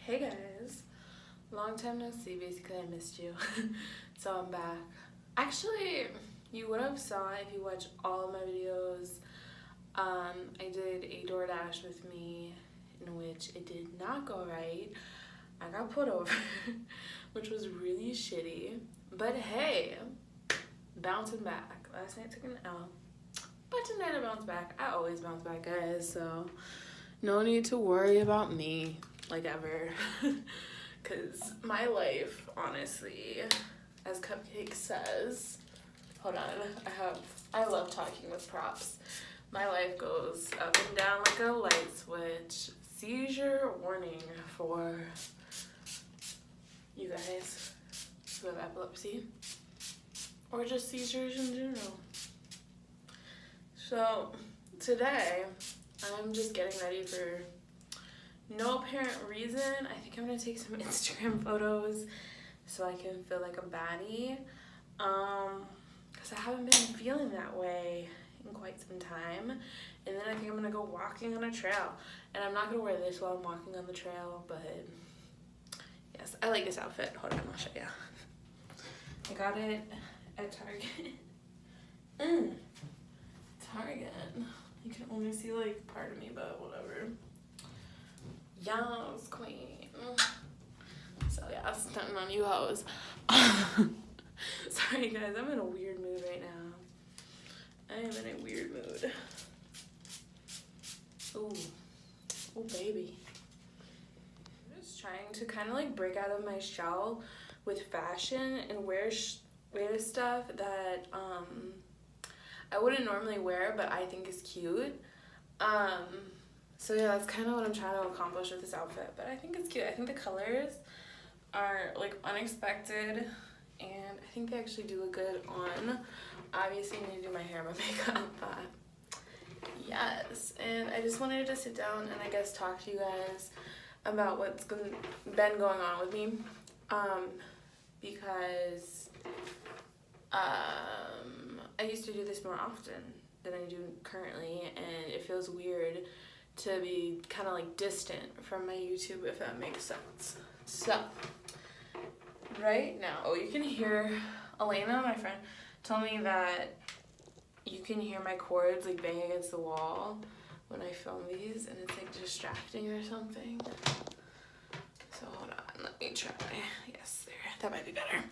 Hey guys, long time no see. Basically, I missed you, so I'm back. Actually, you would have saw if you watched all of my videos. I did a DoorDash with me, in which it did not go right. I got put over, which was really shitty. But hey, bouncing back. Last night I took an L, but tonight I bounced back. I always bounce back, guys. So no need to worry about me. Like ever. Because my life, honestly, as Cupcake says, hold on, I love talking with props. My life goes up and down like a light switch. Seizure warning for you guys who have epilepsy or just seizures in general. So today I'm just getting ready for no apparent reason. I think I'm gonna take some Instagram photos so I can feel like a baddie. Cause I haven't been feeling that way in quite some time. And then I think I'm gonna go walking on a trail. And I'm not gonna wear this while I'm walking on the trail, but yes, I like this outfit. Hold on, I'll show you. I got it at Target. Target. You can only see like part of me, but whatever. Yes, queen. So yeah, stunting on you hoes. Sorry guys, I'm in a weird mood right now. I am in a weird mood. Ooh, baby. I'm just trying to kind of like break out of my shell with fashion and wear stuff that I wouldn't normally wear, but I think is cute. So yeah, that's kind of what I'm trying to accomplish with this outfit, but I think it's cute. I think the colors are like unexpected, and I think they actually do look good on. Obviously, I need to do my hair and my makeup, but yes. And I just wanted to sit down and I guess talk to you guys about what's been going on with me, because I used to do this more often than I do currently, and it feels weird to be kind of like distant from my YouTube, if that makes sense. So right now, you can hear Elena, my friend, tell me that you can hear my cords like bang against the wall when I film these, and it's like distracting or something. So hold on, let me try. Yes, there, that might be better.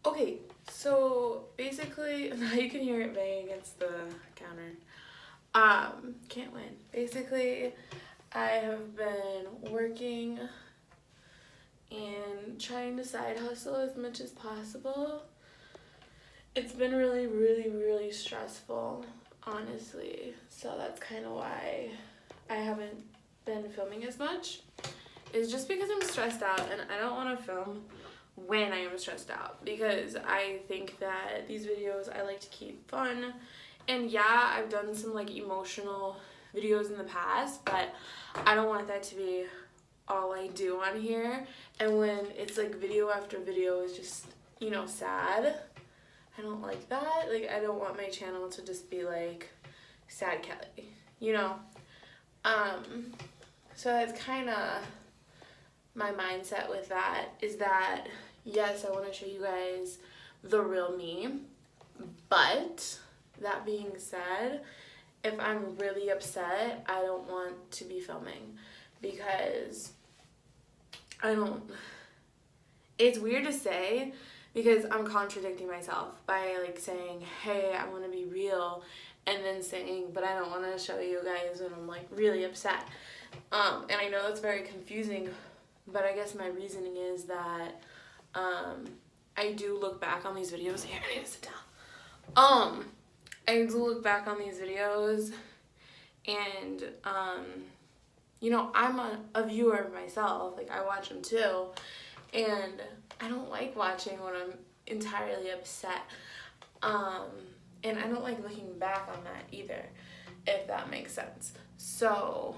Okay, so basically, now you can hear it bang against the counter. Can't win. Basically, I have been working and trying to side hustle as much as possible. It's been really stressful, honestly. So that's kind of why I haven't been filming as much. It's just because I'm stressed out, and I don't want to film when I am stressed out, because I think that these videos I like to keep fun. And yeah, I've done some like emotional videos in the past, but I don't want that to be all I do on here. And when it's like video after video is just, you know, sad, I don't like that. Like, I don't want my channel to just be like sad Kelly, you know? So that's kind of my mindset with that, is that yes, I want to show you guys the real me, but that being said, if I'm really upset, I don't want to be filming, because it's weird to say, because I'm contradicting myself by like saying, hey, I want to be real, and then saying, but I don't want to show you guys when I'm like really upset. And I know that's very confusing, but I guess my reasoning is that I do look back on these videos. Here, I need to sit down. I do look back on these videos, and you know, I'm a viewer myself. Like, I watch them too, and I don't like watching when I'm entirely upset. And I don't like looking back on that either, if that makes sense. So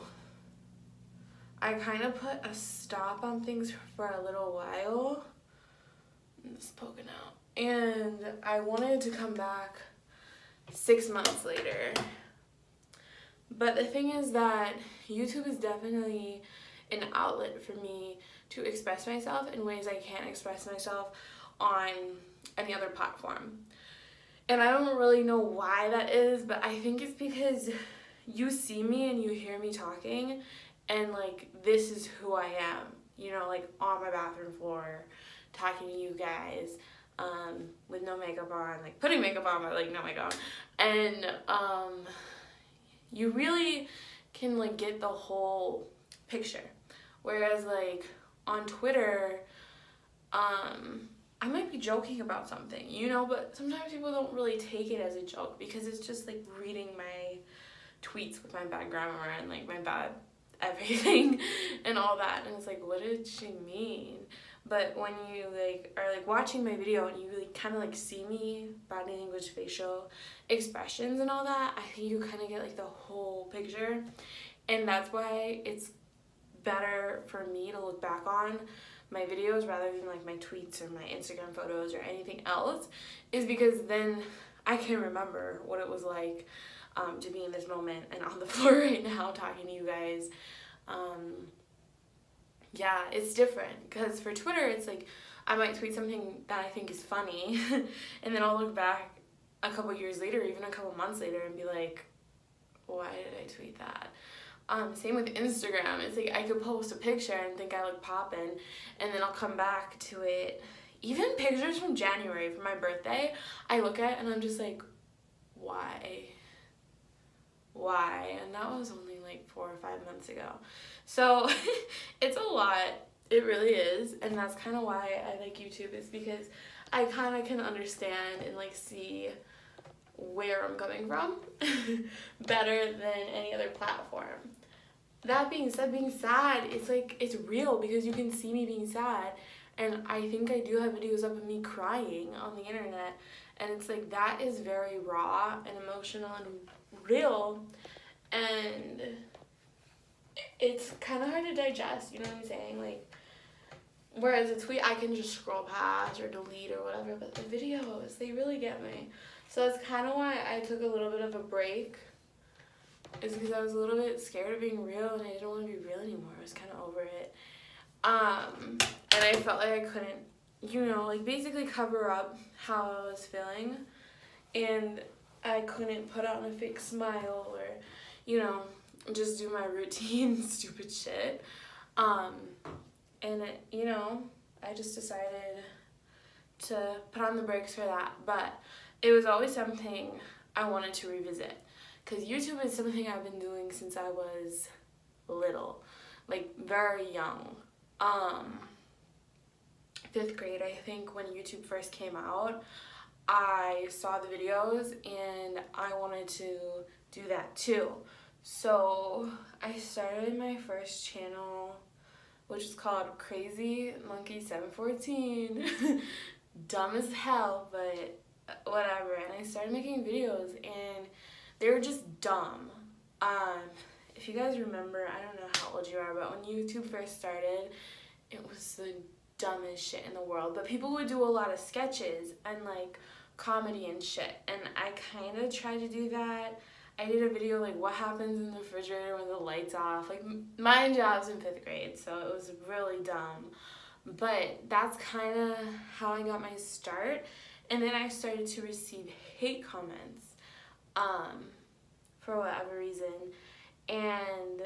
I kind of put a stop on things for a little while. It's poking out. And I wanted to come back 6 months later. But the thing is that YouTube is definitely an outlet for me to express myself in ways I can't express myself on any other platform. And I don't really know why that is, but I think it's because you see me and you hear me talking, and like, this is who I am, you know, like on my bathroom floor, talking to you guys, with no makeup on, like putting makeup on, but like no makeup on. And you really can like get the whole picture. Whereas like on Twitter, I might be joking about something, you know, but sometimes people don't really take it as a joke because it's just like reading my tweets with my bad grammar and like my bad everything and all that, and it's like, what did she mean? But when you like are like watching my video and you really kind of like see me, body language, facial expressions and all that, I think you kind of get like the whole picture. And that's why it's better for me to look back on my videos rather than like my tweets or my Instagram photos or anything else, is because then I can remember what it was like to be in this moment and on the floor right now talking to you guys. Yeah, it's different because for Twitter it's like I might tweet something that I think is funny and then I'll look back a couple years later, even a couple months later, and be like, why did I tweet that? Same with Instagram. It's like I could post a picture and think I look poppin', and then I'll come back to it. Even pictures from January for my birthday, I look at and I'm just like, why? And that was only like 4 or 5 months ago. So it's a lot. It really is. And that's kind of why I like YouTube, is because I kind of can understand and like see where I'm coming from better than any other platform. That being said, being sad, it's like, it's real because you can see me being sad, and I think I do have videos of me crying on the internet, and it's like, that is very raw and emotional and real, and it's kind of hard to digest, you know what I'm saying? Like, whereas a tweet I can just scroll past or delete or whatever, but the videos, they really get me. So that's kind of why I took a little bit of a break, is because I was a little bit scared of being real and I didn't want to be real anymore. I was kind of over it. And I felt like I couldn't, you know, like basically cover up how I was feeling, and I couldn't put on a fake smile or, you know, just do my routine stupid shit. And it, you know, I just decided to put on the brakes for that, but it was always something I wanted to revisit, because YouTube is something I've been doing since I was little, like very young. 5th grade, I think, when YouTube first came out, I saw the videos and I wanted to do that too. So I started my first channel, which is called Crazy Monkey 714. Dumb as hell, but whatever. And I started making videos and they were just dumb. If you guys remember, I don't know how old you are, but when YouTube first started, it was the dumbest shit in the world. But people would do a lot of sketches and like comedy and shit, and I kind of tried to do that. I did a video like what happens in the refrigerator when the light's off. Like, mind you, I was in 5th grade, so it was really dumb. But that's kind of how I got my start. And then I started to receive hate comments for whatever reason. And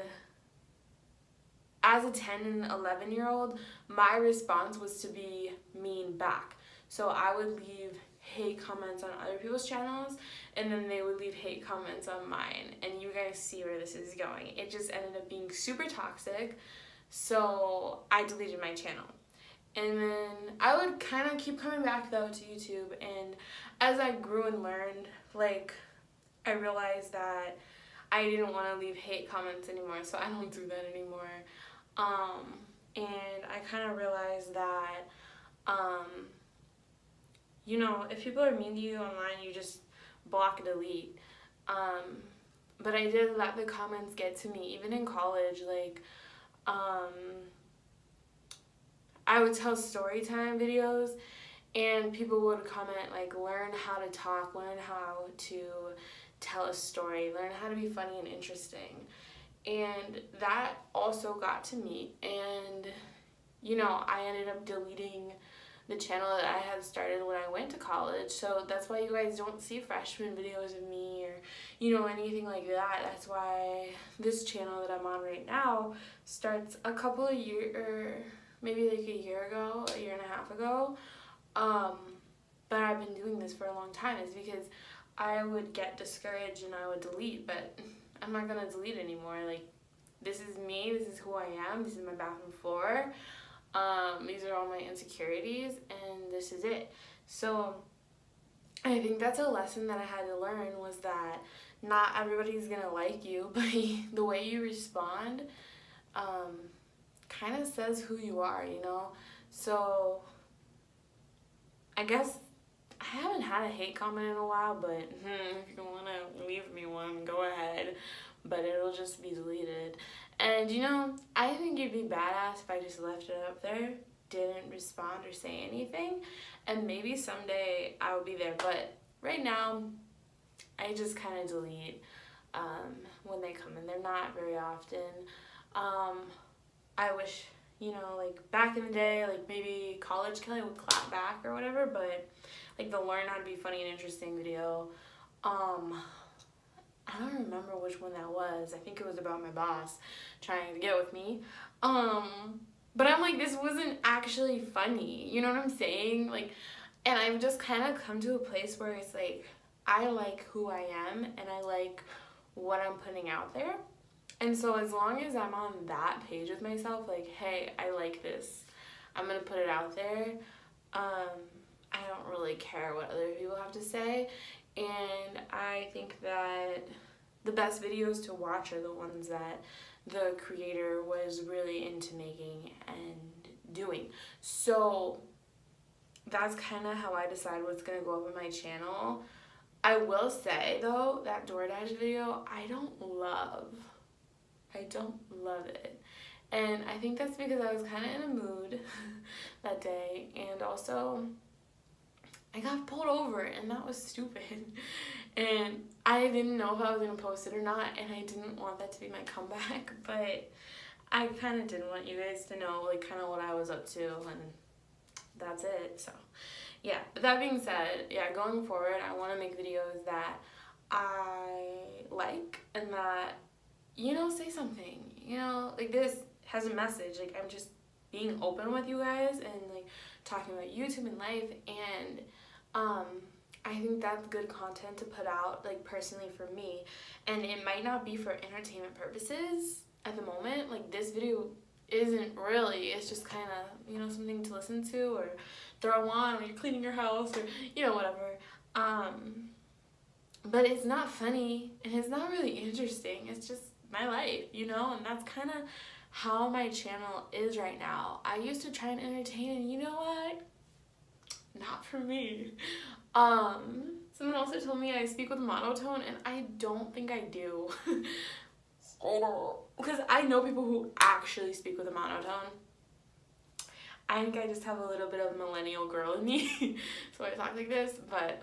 as a 10 and 11-year-old, my response was to be mean back. So I would leave hate comments on other people's channels, and then they would leave hate comments on mine. And you guys see where this is going. It just ended up being super toxic, so I deleted my channel. And then I would kind of keep coming back, though, to YouTube. And as I grew and learned, like, I realized that I didn't want to leave hate comments anymore, so I don't do that anymore. And I kind of realized that, you know, if people are mean to you online, you just block and delete. But I did let the comments get to me, even in college. Like, I would tell story time videos, and people would comment, like, learn how to talk, learn how to tell a story, learn how to be funny and interesting. And that also got to me, and you know, I ended up deleting the channel that I had started when I went to college. So that's why you guys don't see freshman videos of me or, you know, anything like that. That's why this channel that I'm on right now starts a couple of years, or maybe like a year ago, a year and a half ago. But I've been doing this for a long time. It's because I would get discouraged and I would delete, but I'm not gonna delete anymore. Like, this is me, this is who I am, this is my bathroom floor. These are all my insecurities, and this is it. So I think that's a lesson that I had to learn, was that not everybody's gonna like you, but the way you respond kind of says who you are, you know? So I guess I haven't had a hate comment in a while, but if you want to leave me one, go ahead. But it'll just be deleted. And you know, I think it'd be badass if I just left it up there, didn't respond or say anything, and maybe someday I would be there. But right now, I just kind of delete when they come in. They're not very often. I wish, you know, like back in the day, like maybe College Kelly would clap back or whatever, but like the Learn How to Be Funny and Interesting video, I don't remember which one that was. I think it was about my boss trying to get with me. But I'm like, this wasn't actually funny. You know what I'm saying? Like, and I've just kind of come to a place where it's like, I like who I am and I like what I'm putting out there. And so as long as I'm on that page with myself, like, hey, I like this, I'm going to put it out there. I don't really care what other people have to say. And I think that the best videos to watch are the ones that the creator was really into making and doing. So that's kind of how I decide what's going to go up on my channel. I will say, though, that DoorDash video, I don't love it. And I think that's because I was kind of in a mood that day. And also, I got pulled over, and that was stupid. And I didn't know if I was going to post it or not, and I didn't want that to be my comeback. But I kind of didn't want you guys to know, like, kind of what I was up to, and that's it. So, yeah. But that being said, yeah, going forward, I want to make videos that I like and that, you know, say something. You know, like, this has a message. Like, I'm just being open with you guys and, like, talking about YouTube and life, and I think that's good content to put out, like, personally for me. And it might not be for entertainment purposes at the moment. Like, this video isn't really. It's just kind of, you know, something to listen to or throw on when you're cleaning your house or, you know, whatever. But it's not funny and it's not really interesting. It's just my life, you know, and that's kind of how my channel is right now. I used to try and entertain, and you know what? Not for me. Someone also told me I speak with monotone, and I don't think I do. Because I know people who actually speak with a monotone. I think I just have a little bit of millennial girl in me, so I talk like this, but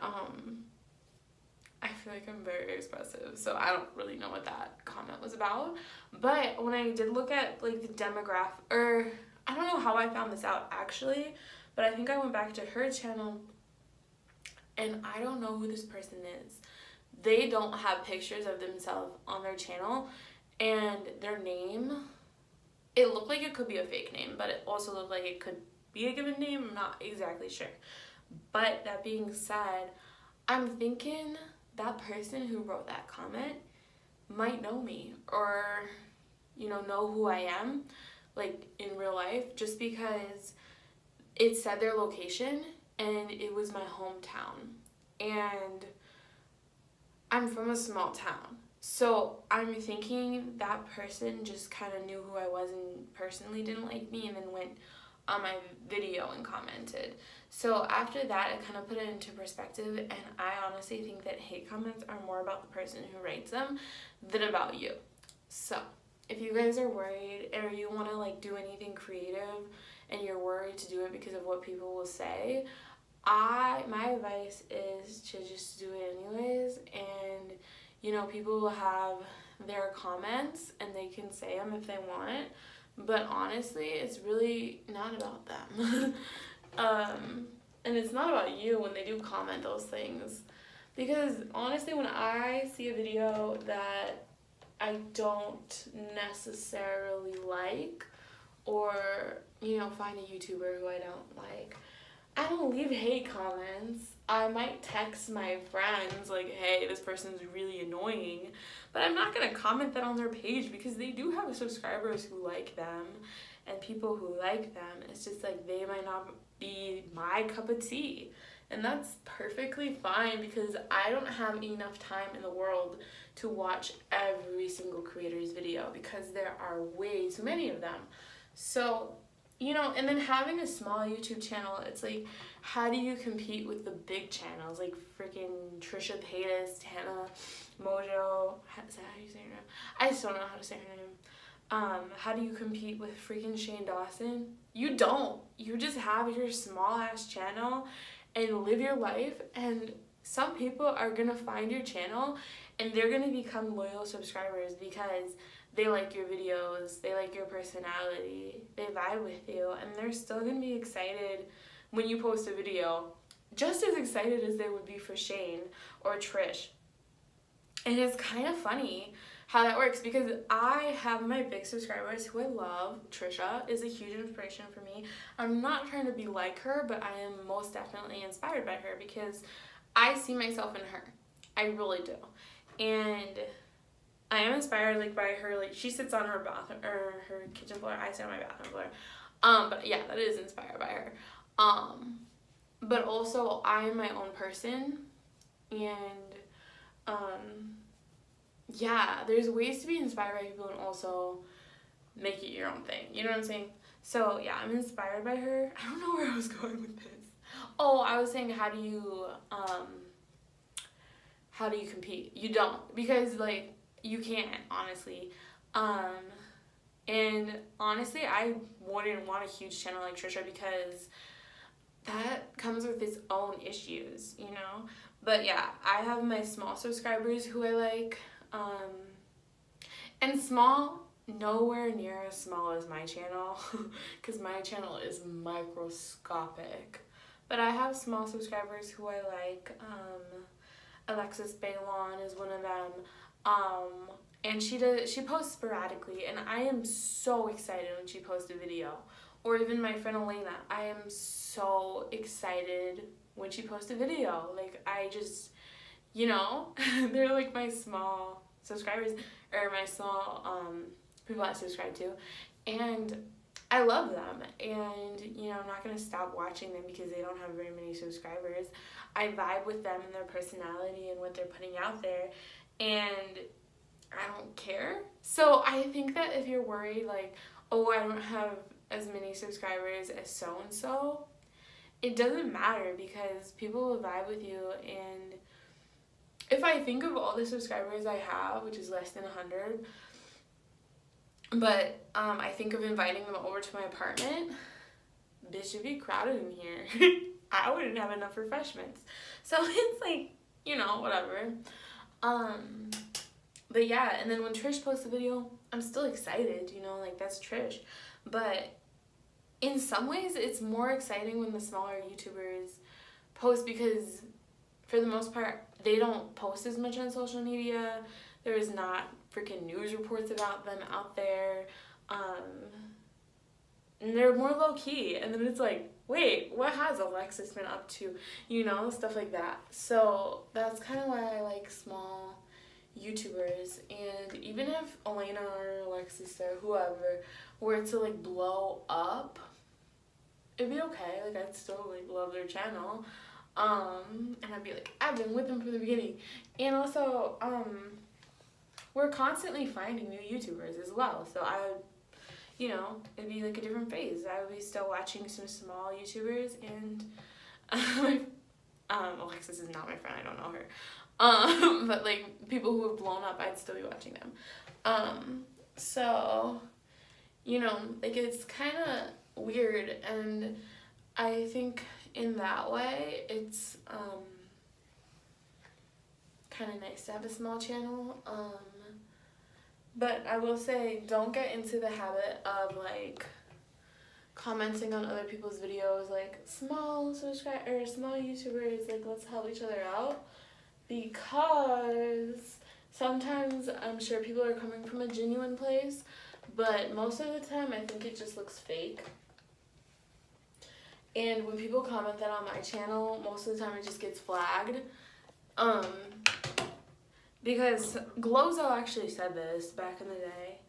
I feel like I'm very expressive, so I don't really know what that comment was about. But when I did look at, like, the demographic, or I don't know how I found this out actually, but I think I went back to her channel, and I don't know who this person is. They don't have pictures of themselves on their channel, and their name, it looked like it could be a fake name, but it also looked like it could be a given name. I'm not exactly sure. But that being said, I'm thinking that person who wrote that comment might know me, or, you know who I am, like, in real life, just because it said their location and it was my hometown, and I'm from a small town. So I'm thinking that person just kind of knew who I was and personally didn't like me, and then went on my video and commented. So after that, I kind of put it into perspective, and I honestly think that hate comments are more about the person who writes them than about you. So if you guys are worried, or you want to, like, do anything creative and you're worried to do it because of what people will say, my advice is to just do it anyways. And, you know, people will have their comments and they can say them if they want, but honestly, it's really not about them. And it's not about you when they do comment those things. Because honestly, when I see a video that I don't necessarily like, or, you know, find a YouTuber who I don't like, I don't leave hate comments. I might text my friends like, hey, this person's really annoying, but I'm not going to comment that on their page because they do have subscribers who like them and people who like them. It's just like they might not be my cup of tea. And that's perfectly fine because I don't have enough time in the world to watch every single creator's video because there are way too many of them. So, you know, and then having a small YouTube channel, it's like, how do you compete with the big channels like freaking Trisha Paytas, Tana Mojo? Is that how you say her name? I just don't know how to say her name. How do you compete with freaking Shane Dawson? You don't. You just have your small ass channel and live your life, and some people are gonna find your channel and they're gonna become loyal subscribers because they like your videos, they like your personality, they vibe with you, and they're still gonna be excited when you post a video, just as excited as they would be for Shane or Trish. And it's kind of funny how that works because I have my big subscribers who I love. Trisha is a huge inspiration for me. I'm not trying to be like her, but I am most definitely inspired by her because I see myself in her. I really do. And I am inspired like by her. Like, she sits on her bathroom or her kitchen floor. I sit on my bathroom floor. But yeah, that is inspired by her. But also I am my own person, and yeah, there's ways to be inspired by people and also make it your own thing. You know what I'm saying? So yeah, I'm inspired by her. I don't know where I was going with this. Oh, I was saying, how do you compete? You don't, because like you can't, honestly. And honestly, I wouldn't want a huge channel like Trisha because that comes with its own issues, you know? But yeah, I have my small subscribers who I like. And small, nowhere near as small as my channel because my channel is microscopic. But I have small subscribers who I like. Alexis Baylon is one of them. And she posts sporadically, and I am so excited when she posts a video. Or even my friend Elena, I am so excited when she posts a video. Like, I just, you know, they're like my small subscribers, or my small people I subscribe to, and I love them. And, you know, I'm not going to stop watching them because they don't have very many subscribers. I vibe with them and their personality and what they're putting out there, and I don't care. So I think that if you're worried, like, oh, I don't have as many subscribers as so-and-so, it doesn't matter because people will vibe with you. And if I think of all the subscribers I have, which is less than 100, but I think of inviting them over to my apartment, bitch, it'd be crowded in here. I wouldn't have enough refreshments. So it's like, you know, whatever. But yeah, and then when Trish posts a video, I'm still excited, you know, like, that's Trish. But in some ways, it's more exciting when the smaller YouTubers post because, for the most part, they don't post as much on social media. There is not freaking news reports about them out there. And they're more low-key. And then it's like, wait, what has Alexis been up to? You know, stuff like that. So that's kind of why I like small YouTubers. And even if Elena or Alexis or whoever were to like blow up, it'd be okay. Like, I'd still like love their channel. And I'd be like, I've been with them from the beginning. And also, we're constantly finding new YouTubers as well. So I would, you know, it'd be like a different phase. I would be still watching some small YouTubers, and Alexis is not my friend, I don't know her. But like people who have blown up, I'd still be watching them. So, you know, like, it's kind of weird, and I think in that way it's kind of nice to have a small channel. But I will say, don't get into the habit of like commenting on other people's videos, like small YouTubers, like let's help each other out, because sometimes I'm sure people are coming from a genuine place, but most of the time I think it just looks fake. And when people comment that on my channel, most of the time it just gets flagged. Because Glozo actually said this back in the day,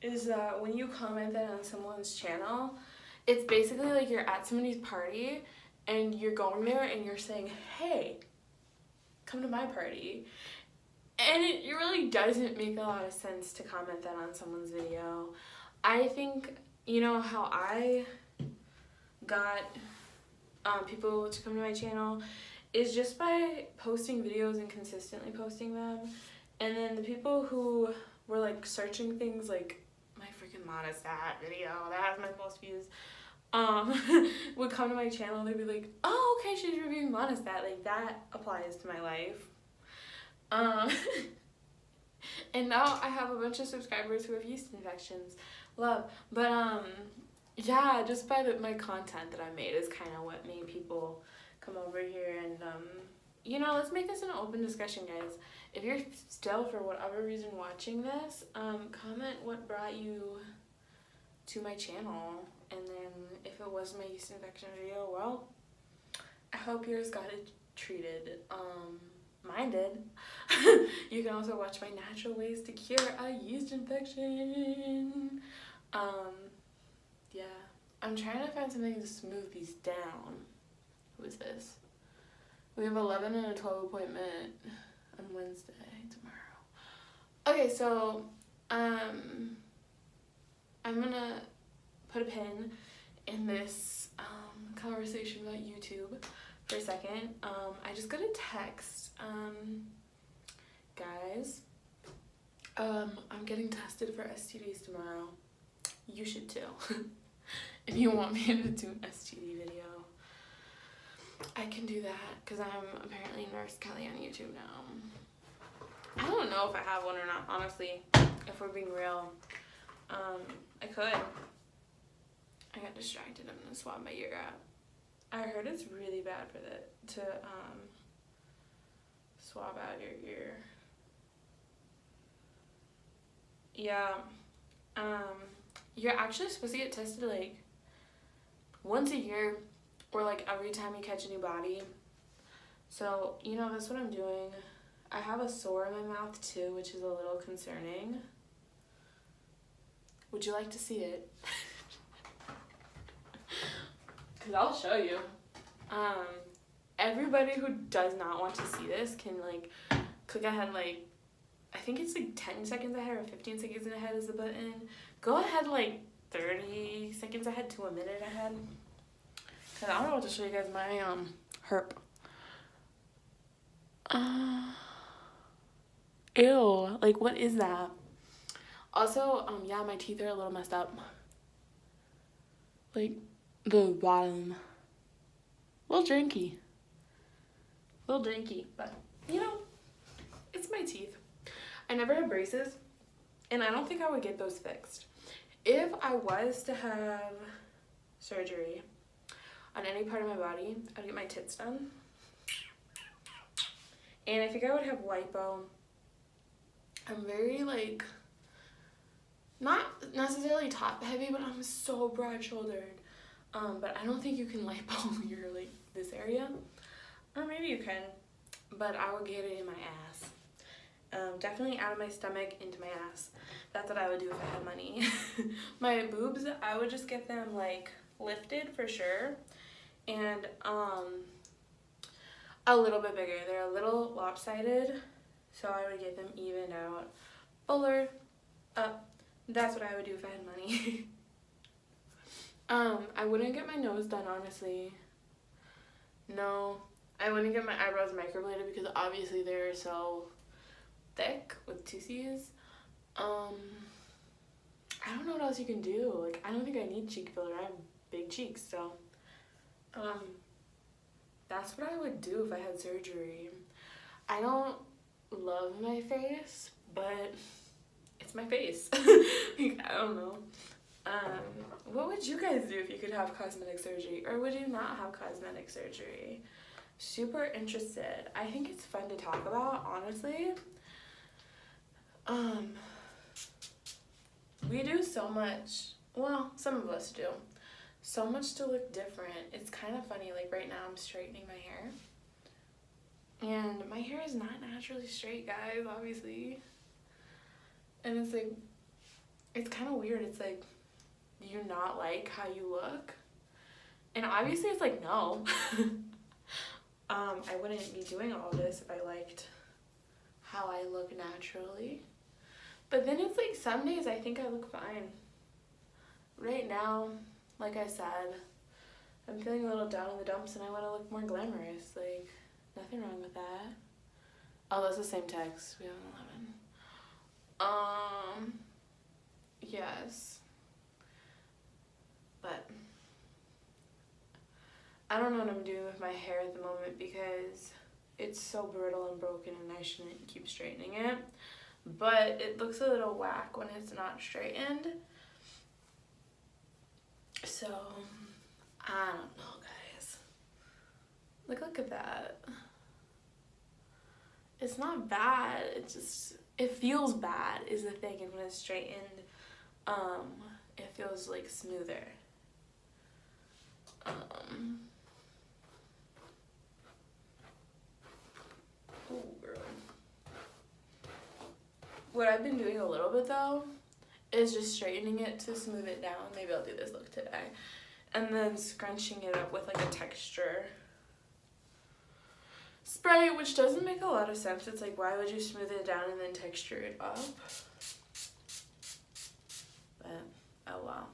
is that when you comment that on someone's channel, it's basically like you're at somebody's party and you're going there and you're saying, hey, come to my party. And it really doesn't make a lot of sense to comment that on someone's video. I think, you know how I got people to come to my channel is just by posting videos and consistently posting them. And then the people who were like searching things like my freaking Monistat video that has my most views would come to my channel and they'd be like, oh, okay, she's reviewing Monistat, like that applies to my life. And now I have a bunch of subscribers who have yeast infections. Love. But yeah, just by my content that I made is kind of what made people come over here. And you know, let's make this an open discussion, guys. If you're still, for whatever reason, watching this, comment what brought you to my channel. And then if it was my yeast infection video, well, I hope yours got it treated. Mine did. You can also watch my natural ways to cure a yeast infection. Yeah, I'm trying to find something to smooth these down. Who is this? We have 11 and a 12 appointment on Wednesday, tomorrow. Okay, so I'm gonna put a pin in this conversation about YouTube for a second. I just got a text. Guys, I'm getting tested for STDs tomorrow. You should too. If you want me to do an STD video, I can do that because I'm apparently Nurse Kelly on YouTube now. I don't know if I have one or not, honestly, if we're being real. I could. I got distracted. I'm gonna swab my ear out. I heard it's really bad for to swab out your ear. Yeah. You're actually supposed to get tested like once a year or like every time you catch a new body. So, you know, that's what I'm doing. I have a sore in my mouth too, which is a little concerning. Would you like to see it? Because I'll show you. Everybody who does not want to see this can like click ahead, like I think it's like 10 seconds ahead or 15 seconds ahead is the button. Go ahead like 30 seconds ahead to a minute ahead. Cause I don't know what to show you guys my herp. Ew, like what is that? Also, yeah, my teeth are a little messed up. Like the bottom. A little drinky, but you know, it's my teeth. I never had braces, and I don't think I would get those fixed. If I was to have surgery on any part of my body, I'd get my tits done. And I think I would have lipo. I'm very like, not necessarily top heavy, but I'm so broad shouldered. But I don't think you can lipo your like this area. Or maybe you can, but I would get it in my ass. Definitely out of my stomach into my ass. That's what I would do if I had money. My boobs, I would just get them like lifted for sure. And a little bit bigger. They're a little lopsided, so I would get them evened out, fuller, up. That's what I would do if I had money. I wouldn't get my nose done, honestly. No, I wouldn't get my eyebrows microbladed because obviously they're so thick with 2 C's. I don't know what else you can do. Like, I don't think I need cheek filler. I have big cheeks, so that's what I would do if I had surgery. I don't love my face, but it's my face. Like, I don't know. What would you guys do if you could have cosmetic surgery, or would you not have cosmetic surgery? Super interested. I think it's fun to talk about, honestly. We do so much, well, some of us do, so much to look different. It's kind of funny, like right now I'm straightening my hair, and my hair is not naturally straight, guys, obviously. And it's like, it's kind of weird. It's like, do you not like how you look? And obviously it's like, no. I wouldn't be doing all this if I liked how I look naturally. But then it's like, some days I think I look fine. Right now, like I said, I'm feeling a little down in the dumps and I want to look more glamorous. Like, nothing wrong with that. Oh, that's the same text. We have an 11. Yes. But I don't know what I'm doing with my hair at the moment because it's so brittle and broken and I shouldn't keep straightening it. But it looks a little whack when it's not straightened. So, I don't know, guys. Look at that. It's not bad. It feels bad is the thing. And when it's straightened, it feels like smoother. Oh, girl. What I've been doing a little bit though is just straightening it to smooth it down. Maybe I'll do this look today. And then scrunching it up with like a texture spray, which doesn't make a lot of sense. It's like, why would you smooth it down and then texture it up? But, oh wow.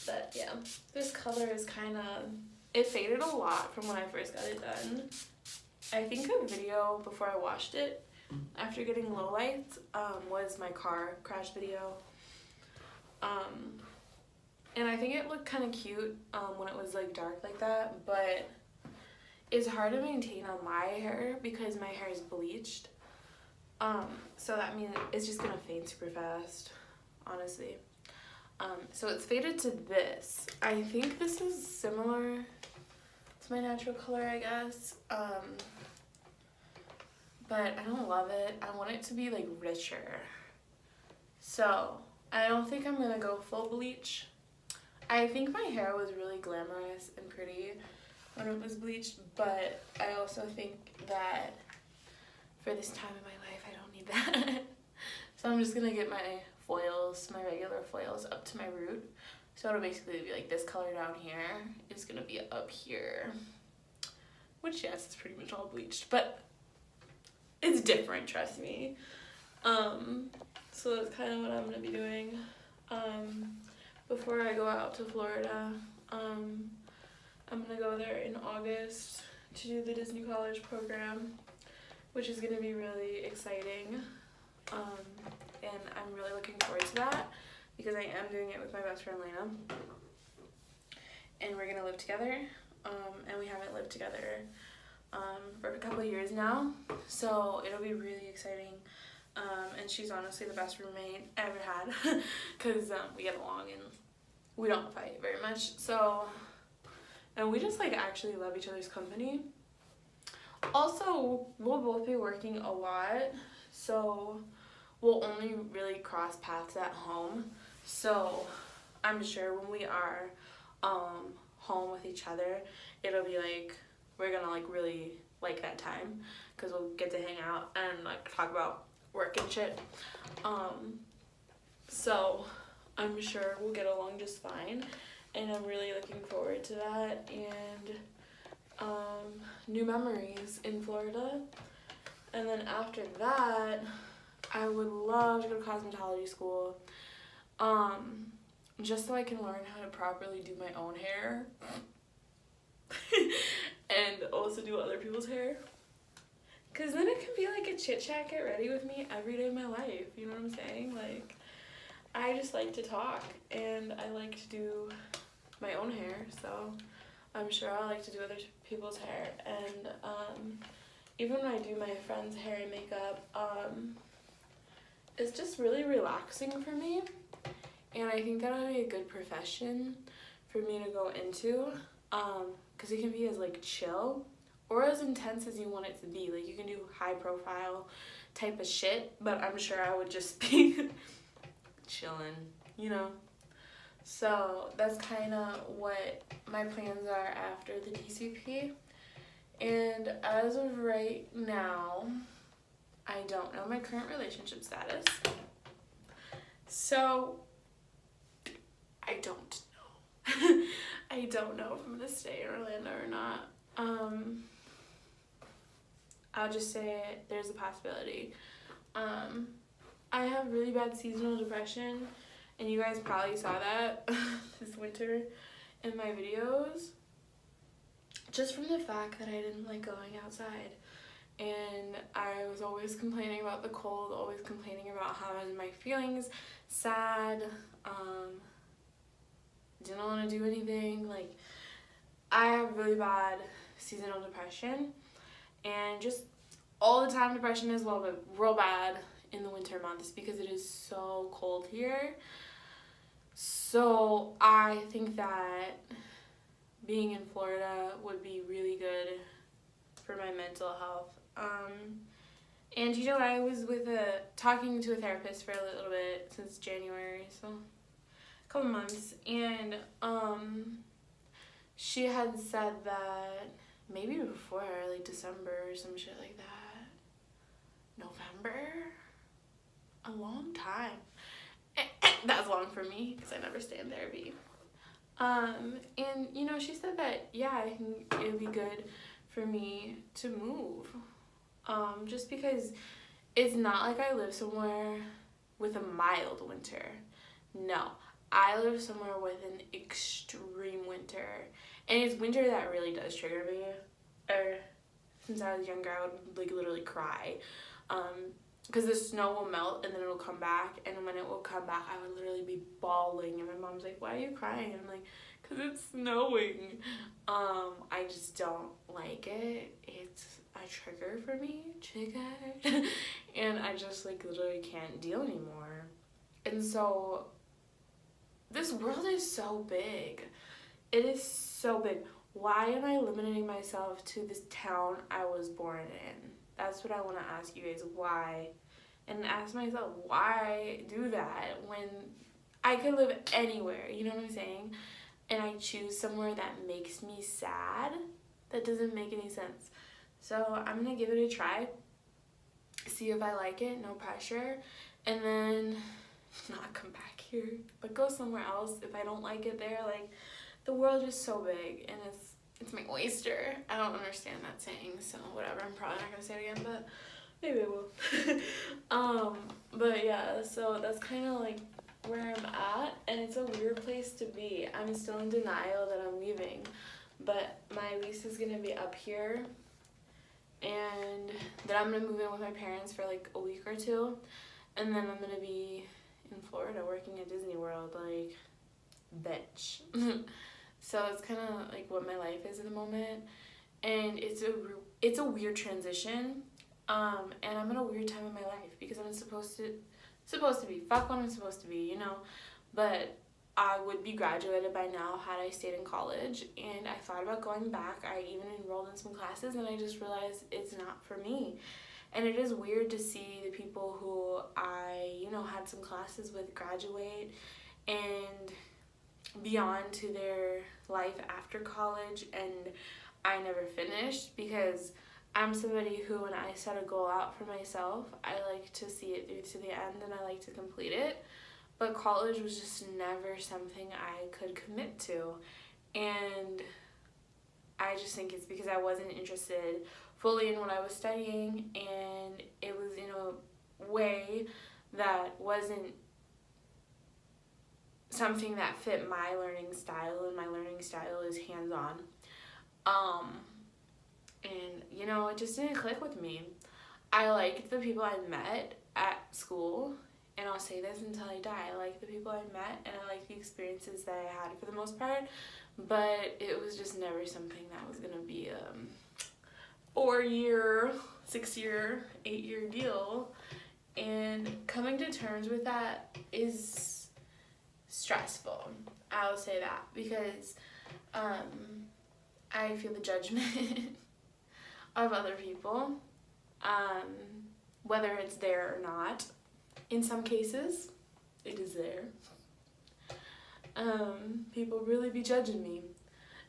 But yeah, this color is kind of, it faded a lot from when I first got it done. I think a video before I washed it, after getting low lights, was my car crash video. And I think it looked kind of cute when it was like dark like that, but it's hard to maintain on my hair because my hair is bleached. So that means it's just gonna fade super fast, honestly. So it's faded to this. I think this is similar to my natural color, I guess. But I don't love it. I want it to be like richer. So I don't think I'm gonna go full bleach. I think my hair was really glamorous and pretty when it was bleached, but I also think that for this time in my life, I don't need that. So I'm just gonna get my foils, my regular foils, up to my root. So it'll basically be like this color down here is gonna be up here. Which, yes, it's pretty much all bleached, but it's different, trust me. So that's kind of what I'm gonna be doing. Before I go out to Florida, I'm gonna go there in August to do the Disney College program, which is gonna be really exciting. And I'm really looking forward to that because I am doing it with my best friend Lena. And we're gonna live together. And we haven't lived together for a couple of years now, so it'll be really exciting. And she's honestly the best roommate I ever had because we get along and we don't fight very much. So, and we just like actually love each other's company. Also, we'll both be working a lot, so we'll only really cross paths at home. So I'm sure when we are home with each other, it'll be like we're gonna like really like that time because we'll get to hang out and like talk about work and shit. So I'm sure we'll get along just fine, and I'm really looking forward to that, and new memories in Florida. And then after that, I would love to go to cosmetology school, just so I can learn how to properly do my own hair and also do other people's hair. Because then it can be like a chit chat, get ready with me every day of my life. You know what I'm saying? Like, I just like to talk and I like to do my own hair. So I'm sure I like to do other people's hair. And even when I do my friend's hair and makeup, it's just really relaxing for me. And I think that would be a good profession for me to go into, because it can be as like chill or as intense as you want it to be. Like you can do high profile type of shit, but I'm sure I would just be chilling, you know? So that's kind of what my plans are after the DCP. And as of right now, I don't know my current relationship status. So I don't know. I don't know if I'm gonna stay in Orlando or not. I'll just say there's a possibility. I have really bad seasonal depression, and you guys probably saw that this winter in my videos. Just from the fact that I didn't like going outside. And I was always complaining about the cold, always complaining about how I was in my feelings, sad, didn't want to do anything. Like, I have really bad seasonal depression, and just all the time depression as well, but real bad in the winter months because it is so cold here. So I think that being in Florida would be really good for my mental health. And you know, I was talking to a therapist for a little bit since January, so a couple months, and she had said that maybe before like December or some shit like that, November, a long time. That's long for me because I never stay in therapy. And you know, she said that yeah, I think it would be good for me to move. Just because it's not like I live somewhere with a mild winter. No, I live somewhere with an extreme winter. And it's winter that really does trigger me. Since I was younger, I would like literally cry. Because the snow will melt and then it'll come back. And when it will come back, I would literally be bawling. And my mom's like, why are you crying? And I'm like, because it's snowing. I just don't like it. It's a trigger for me. Trigger. And I just like literally can't deal anymore. And so this world is so big. It is so big. Why am I limiting myself to this town I was born in? That's what I want to ask you guys. Why? And ask myself, why do that when I could live anywhere? You know what I'm saying? And I choose somewhere that makes me sad? That doesn't make any sense. So I'm going to give it a try. See if I like it. No pressure. And then not come back here. But go somewhere else if I don't like it there. Like, the world is so big. And it's my oyster. I don't understand that saying, so whatever. I'm probably not gonna say it again, but maybe I will. But yeah, so that's kind of like where I'm at, and it's a weird place to be. I'm still in denial that I'm leaving, but my lease is gonna be up here, and then I'm gonna move in with my parents for like a week or two, and then I'm gonna be in Florida working at Disney World, like, bitch. So it's kind of like what my life is at the moment, and it's a weird transition, and I'm in a weird time in my life because I'm supposed to be fuck what I'm supposed to be, you know, but I would be graduated by now had I stayed in college, and I thought about going back. I even enrolled in some classes, and I just realized it's not for me. And it is weird to see the people who I, you know, had some classes with graduate and beyond to their life after college, and I never finished because I'm somebody who, when I set a goal out for myself, I like to see it through to the end and I like to complete it. But college was just never something I could commit to, and I just think it's because I wasn't interested fully in what I was studying, and it was in a way that wasn't something that fit my learning style, and my learning style is hands-on. And you know, it just didn't click with me. I liked the people I met at school, and I'll say this until I die. I like the people I met, and I like the experiences that I had for the most part, but it was just never something that was gonna be a 4-year, 6-year, 8-year deal. And coming to terms with that is stressful. I will say that because I feel the judgment of other people, whether it's there or not. In some cases, it is there. People really be judging me.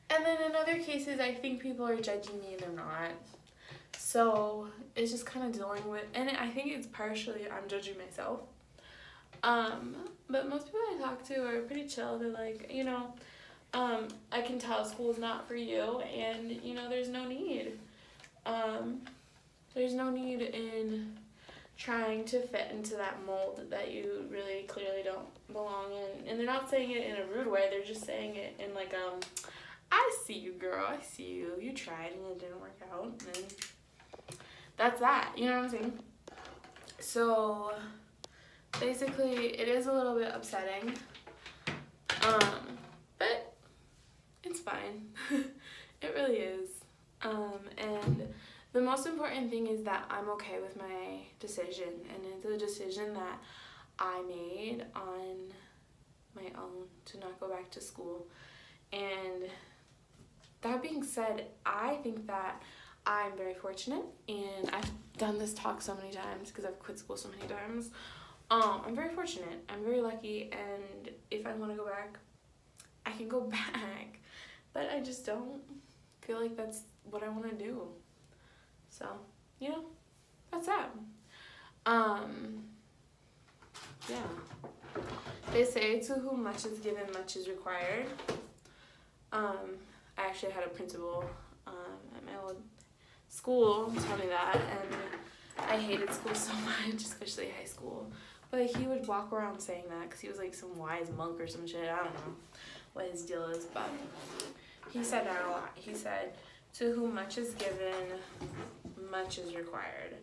And then in other cases, I think people are judging me and they're not. So it's just kind of dealing with, and I think it's partially I'm judging myself. But most people I talk to are pretty chill. They're like, I can tell school's not for you, and there's no need. There's no need in trying to fit into that mold that you really clearly don't belong in. And they're not saying it in a rude way. They're just saying it in like, I see you, girl. I see you. You tried and it didn't work out. And that's that. You know what I'm saying? So basically, it is a little bit upsetting. But it's fine. It really is. And the most important thing is that I'm okay with my decision, and it's a decision that I made on my own to not go back to school. And that being said, I think that I'm very fortunate, and I've done this talk so many times because I've quit school so many times. I'm very fortunate. I'm very lucky, and if I want to go back, I can go back. But I just don't feel like that's what I want to do. So, that's that. Yeah. They say to whom much is given, much is required. I actually had a principal at my old school tell me that, and I hated school so much, especially high school. But he would walk around saying that because he was like some wise monk or some shit. I don't know what his deal is, but he said that a lot. He said, to whom much is given, much is required.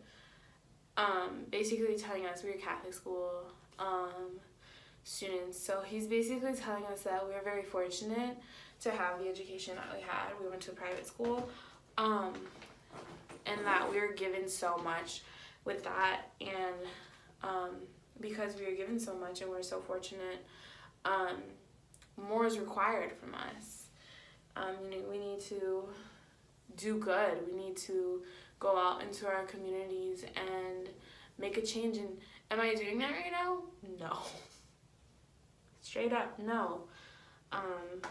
Basically telling us we're Catholic school students. So he's basically telling us that we're very fortunate to have the education that we had. We went to a private school. And that we were given so much with that. And because we were given so much and we're so fortunate, more is required from us. We need to do good. We need to go out into our communities and make a change. And am I doing that right now? No. Straight up, no.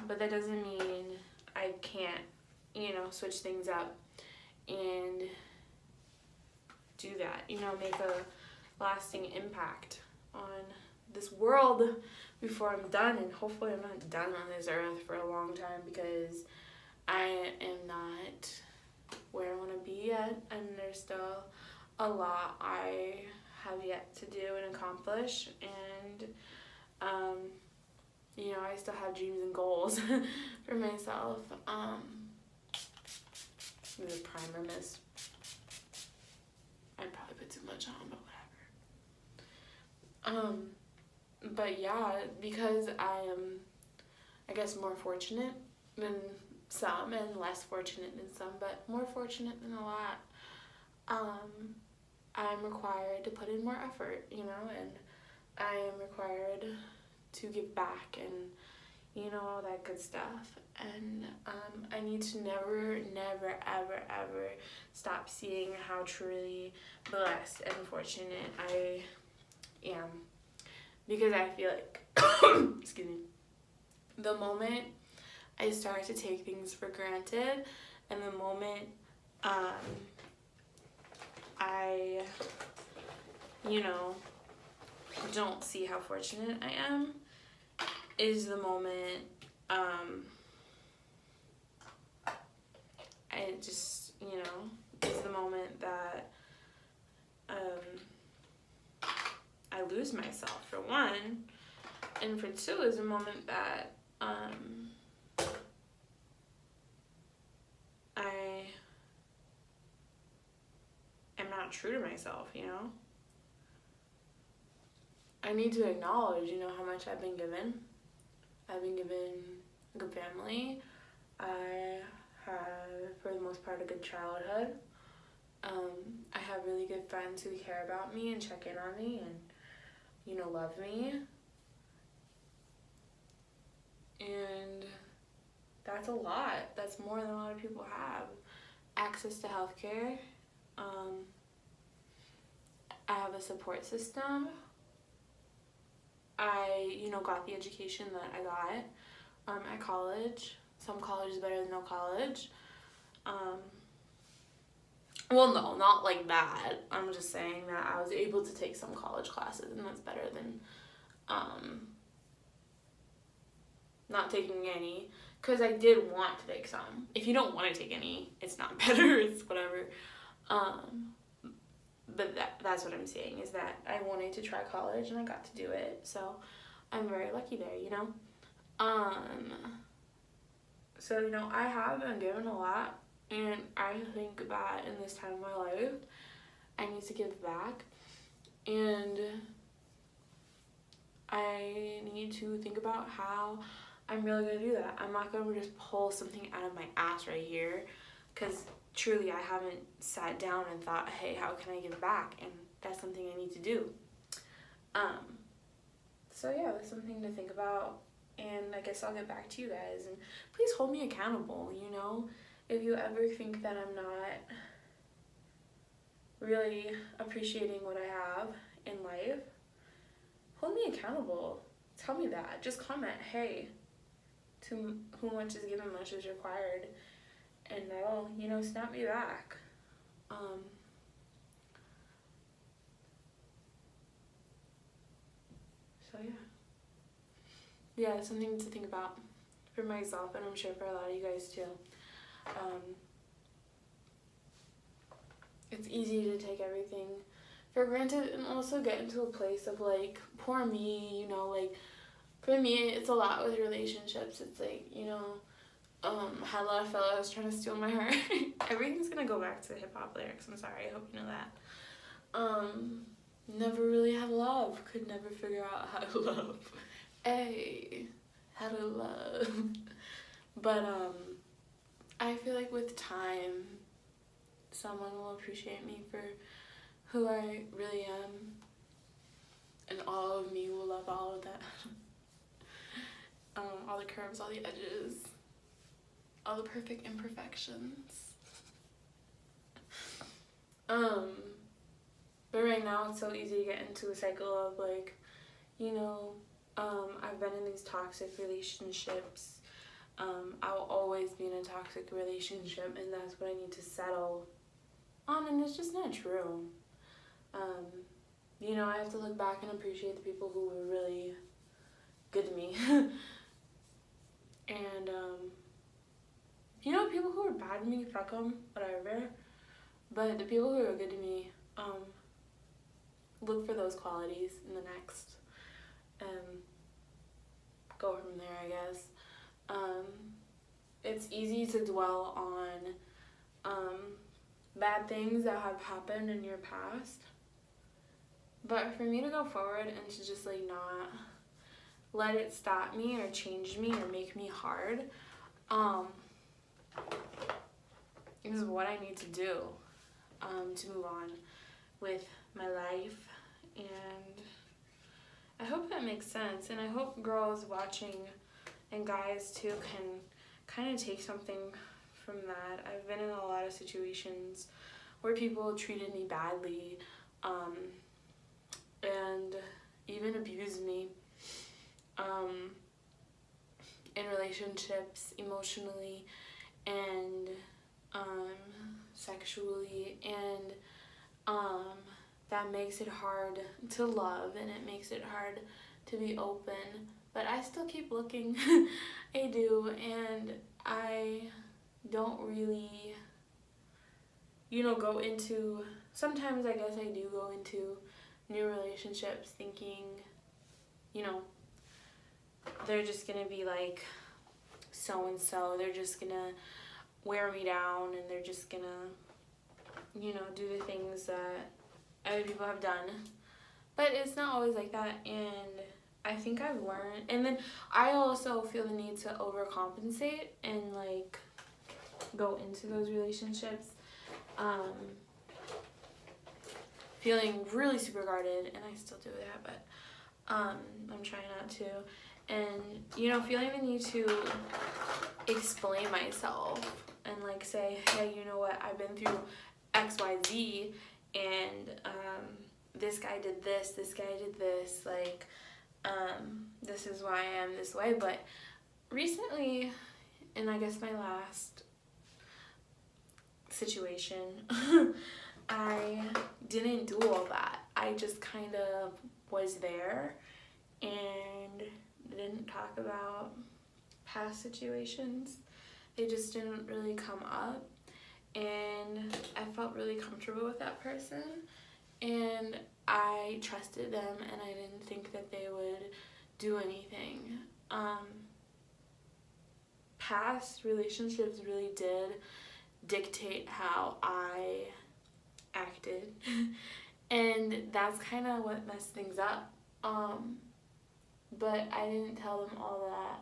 But that doesn't mean I can't, switch things up and do that, make a lasting impact on this world before I'm done. And hopefully I'm not done on this earth for a long time, because I am not where I want to be yet, and there's still a lot I have yet to do and accomplish. And I still have dreams and goals for myself. The primer mist. I probably put too much on, but whatever. But yeah, because I am, I guess, more fortunate than some and less fortunate than some, but more fortunate than a lot, I'm required to put in more effort, and I am required to give back and, all that good stuff. And I need to never, ever, ever stop seeing how truly blessed and fortunate I am. Because I feel like, excuse me, the moment I start to take things for granted, and the moment I, don't see how fortunate I am, is the moment I just, is the moment that I lose myself, for one, and for two is the moment that I am not true to myself, I need to acknowledge, how much I've been given. I've been given a good family. I had, for the most part, a good childhood. I have really good friends who care about me and check in on me and, you know, love me. And that's a lot. That's more than a lot of people have. Access to healthcare. I have a support system. I, you know, got the education that I got at college. Some college is better than no college. Well, no, not like that. I'm just saying that I was able to take some college classes, and that's better than not taking any. Because I did want to take some. If you don't want to take any, it's not better. It's whatever. But that's what I'm saying, is that I wanted to try college and I got to do it. So I'm very lucky there, you know. So, you know, I have been given a lot. And I think that in this time of my life, I need to give back. And I need to think about how I'm really going to do that. I'm not going to just pull something out of my ass right here, because truly I haven't sat down and thought, hey, how can I give back? And that's something I need to do. So yeah, that's something to think about. And I guess I'll get back to you guys. And please hold me accountable, you know? If you ever think that I'm not really appreciating what I have in life, hold me accountable. Tell me that. Just comment, hey, to whom much is given, much is required. And that'll, you know, snap me back. So yeah. Yeah, it's something to think about for myself, and I'm sure for a lot of you guys too. It's easy to take everything for granted and also get into a place of like, poor me, you know, like for me it's a lot with relationships. It's like, you know, had a lot of fellas trying to steal my heart. Everything's gonna go back to hip-hop lyrics, I'm sorry, I hope you know that. Never really had love, could never figure out how to love. Hey, how to love. But I feel like with time, someone will appreciate me for who I really am, and all of me will love all of that. All the curves, all the edges, all the perfect imperfections. But right now it's so easy to get into a cycle of like, you know, I've been in these toxic relationships. I'll always be in a toxic relationship, and that's what I need to settle on, and it's just not true. You know, I have to look back and appreciate the people who were really good to me. And, you know, people who were bad to me, fuck them, whatever. But the people who are good to me, look for those qualities in the next, and go from there, I guess. It's easy to dwell on bad things that have happened in your past, but for me to go forward and to just like not let it stop me or change me or make me hard, is what I need to do to move on with my life. And I hope that makes sense, and I hope girls watching and guys too can kind of take something from that. I've been in a lot of situations where people treated me badly, and even abused me in relationships, emotionally and sexually, and that makes it hard to love, and it makes it hard to be open. But I still keep looking. I do, and I don't really, you know, go into, sometimes I guess I do go into new relationships thinking, you know, they're just gonna be like so-and-so, they're just gonna wear me down, and they're just gonna, you know, do the things that other people have done. But it's not always like that, and I think I've learned. And then I also feel the need to overcompensate and like go into those relationships feeling really super guarded, and I still do that, but I'm trying not to. And, you know, feeling the need to explain myself and like say, hey, you know what, I've been through XYZ, and this guy did this guy did this, like, this is why I am this way. But recently, and I guess my last situation, I didn't do all that. I just kind of was there and didn't talk about past situations. They just didn't really come up, and I felt really comfortable with that person, and I trusted them, and I didn't think that they would do anything. Past relationships really did dictate how I acted, and that's kind of what messed things up. But I didn't tell them all that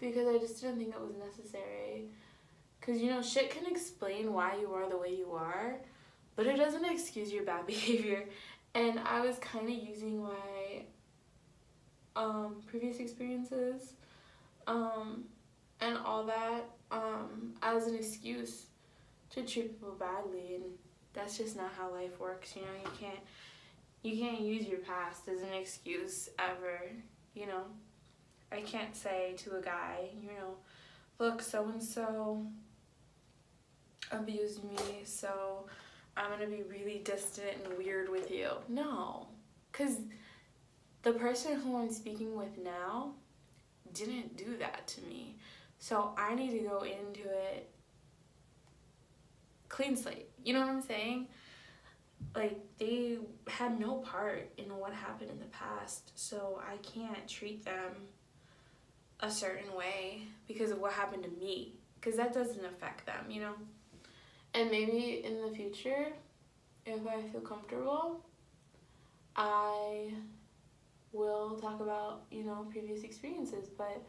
because I just didn't think it was necessary. Because, you know, shit can explain why you are the way you are, but it doesn't excuse your bad behavior. And I was kind of using my previous experiences and all that as an excuse to treat people badly, and that's just not how life works. You know, you can't use your past as an excuse ever. You know, I can't say to a guy, you know, look, so and so abused me, so I'm gonna be really distant and weird with you. No, because the person who I'm speaking with now didn't do that to me, so I need to go into it clean slate. You know what I'm saying? Like, they had no part in what happened in the past, so I can't treat them a certain way because of what happened to me, because that doesn't affect them, you know? And maybe in the future, if I feel comfortable, I will talk about, you know, previous experiences, but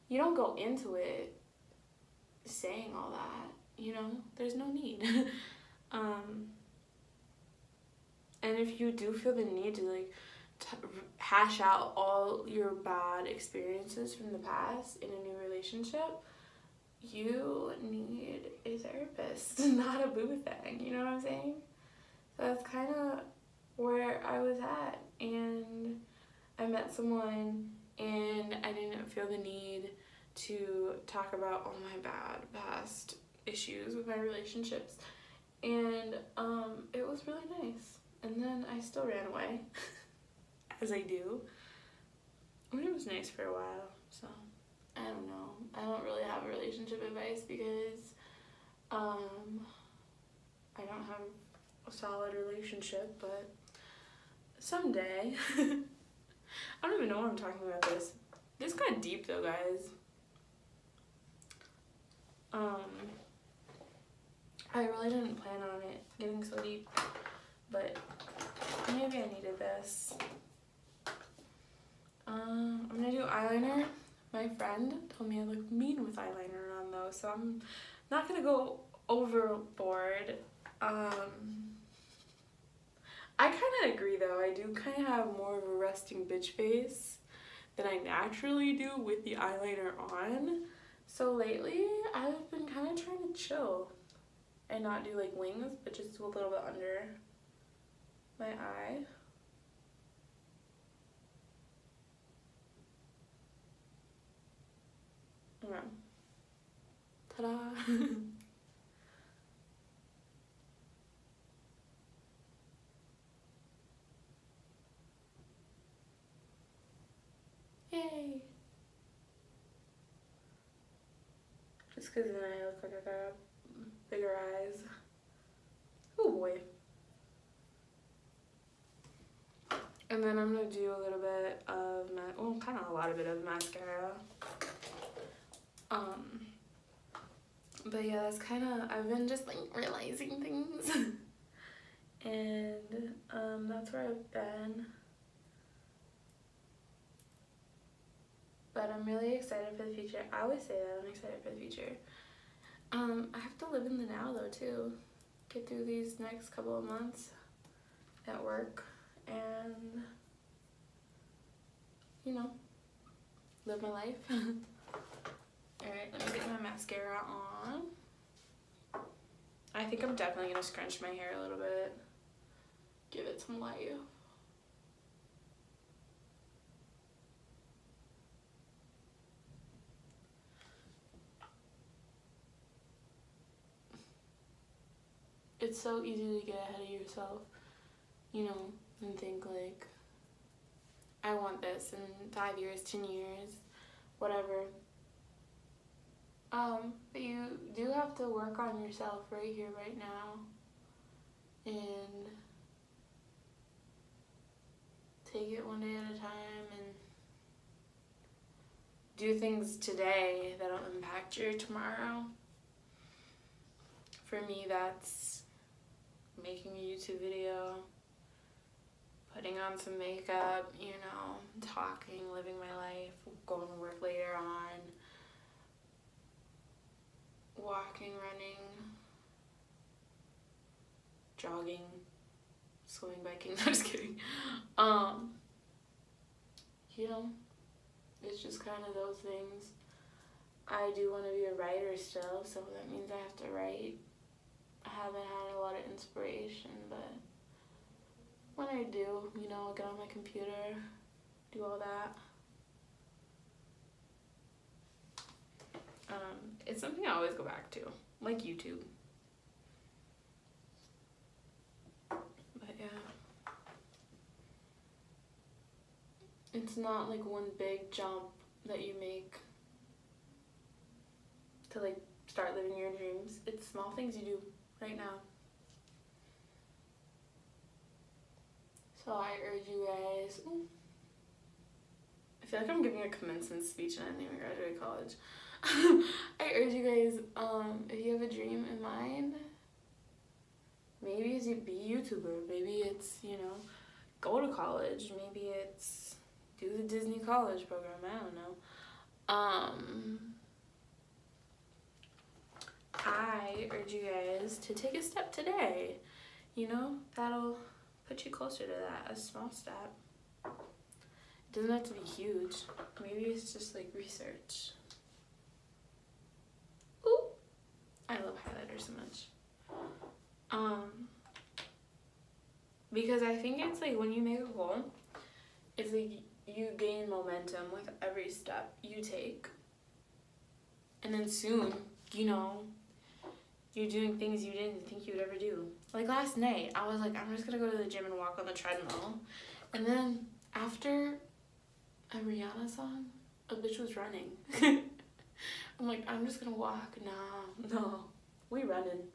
you don't go into it saying all that, you know? There's no need. And if you do feel the need to, like, hash out all your bad experiences from the past in a new relationship, you need a therapist, not a boo thing, you know what I'm saying? So that's kind of where I was at, and I met someone, and I didn't feel the need to talk about all my bad past issues with my relationships, and it was really nice. And then I still ran away, as I do. I mean, it was nice for a while, so I don't know. I don't really have relationship advice because I don't have a solid relationship, but someday. I don't even know why I'm talking about this. This got deep though, guys. I really didn't plan on it getting so deep, but maybe I needed this. I'm gonna do eyeliner. My friend told me I look mean with eyeliner on though, so I'm not gonna go overboard. I kind of agree though. I do kind of have more of a resting bitch face than I naturally do with the eyeliner on. So lately, I've been kind of trying to chill and not do like wings, but just do a little bit under my eye. Okay. Ta-da! Yay! Just because then I look like I got bigger eyes. Oh boy. And then I'm gonna do a little bit of kind of a lot of it of mascara. But yeah, that's kind of, I've been just like realizing things. And that's where I've been. But I'm really excited for the future. I always say that I'm excited for the future. I have to live in the now though too. get through these next couple of months at work and, you know, live my life. Alright, let me get my mascara on. I think I'm definitely going to scrunch my hair a little bit. Give it some life. It's so easy to get ahead of yourself, you know, and think like, I want this in 5 years, 10 years, whatever. But you do have to work on yourself right here, right now, and take it one day at a time and do things today that'll impact your tomorrow. For me, that's making a YouTube video, putting on some makeup, you know, talking, living my life, going to work later on, walking, running, jogging, swimming, biking. No, just kidding. You know, it's just kind of those things. I do want to be a writer still, so that means I have to write. I haven't had a lot of inspiration, but when I do, you know, I'll get on my computer, do all that. It's something I always go back to, like YouTube. But yeah. It's not like one big jump that you make to like start living your dreams. It's small things you do right now. So I urge you guys, I feel like I'm giving a commencement speech and I didn't even graduate college. I urge you guys, if you have a dream in mind, maybe it's be a YouTuber, maybe it's, you know, go to college, maybe it's do the Disney college program, I don't know. I urge you guys to take a step today, you know, that'll put you closer to that, a small step. It doesn't have to be huge, maybe it's just like research. Ooh, I love highlighter so much. Because I think it's like when you make a goal, it's like you gain momentum with every step you take. And then soon, you know, you're doing things you didn't think you would ever do. Like last night, I was like, I'm just gonna go to the gym and walk on the treadmill. And then after a Rihanna song, a bitch was running. I'm like, I'm just gonna walk. No, we running.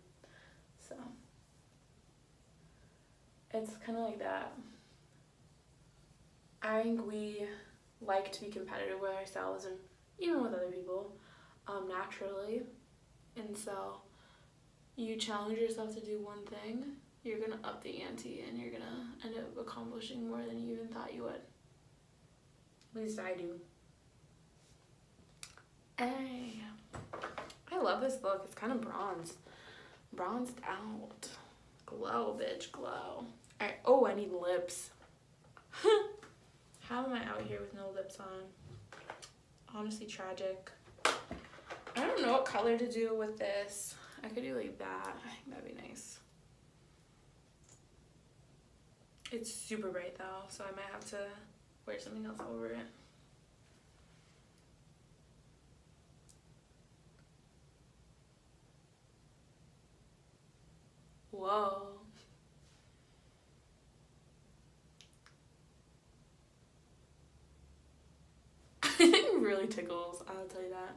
So it's kind of like that. I think we like to be competitive with ourselves and even with other people, naturally. And so you challenge yourself to do one thing, you're gonna up the ante and you're gonna end up accomplishing more than you even thought you would. At least I do. Hey, I love this look. It's kind of bronzed out. Glow, bitch, glow. Alright, oh, I need lips. How am I out here with no lips on? Honestly, tragic. I don't know what color to do with this. I could do like that. I think that'd be nice. It's super bright though, so I might have to wear something else over it. Whoa. It really tickles, I'll tell you that.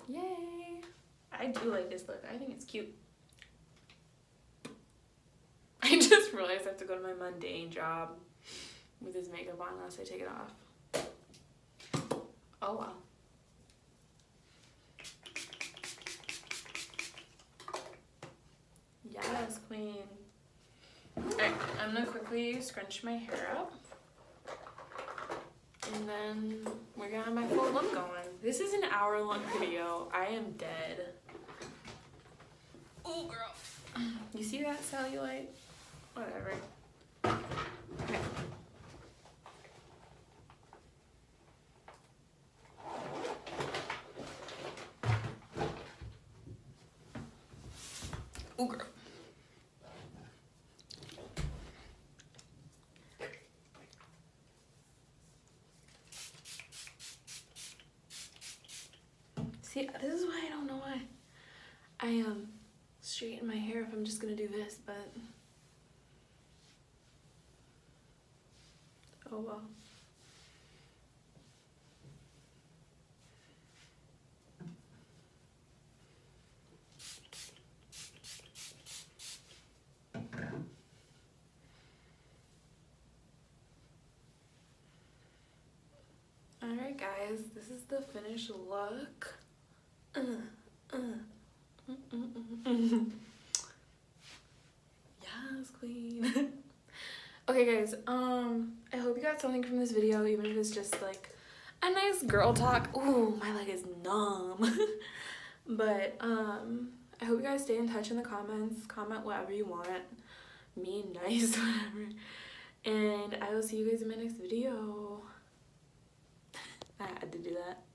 Yay! I do like this look. I think it's cute. I just realized I have to go to my mundane job with this makeup on unless I take it off. Oh well. I'm gonna quickly scrunch my hair up. And then we're gonna have my full look going. This is an hour-long video. I am dead. Oh, girl. You see that cellulite? Whatever. Okay. Oh, girl. See, this is why I don't know why I straighten my hair if I'm just gonna do this, but oh well. Alright guys, this is the finished look. Yes, queen. Okay guys, I hope you got something from this video, even if it's just like a nice girl talk. Ooh, my leg is numb. But I hope you guys stay in touch in the comments. Comment whatever you want. Mean, nice, whatever. And I will see you guys in my next video. I had to do that.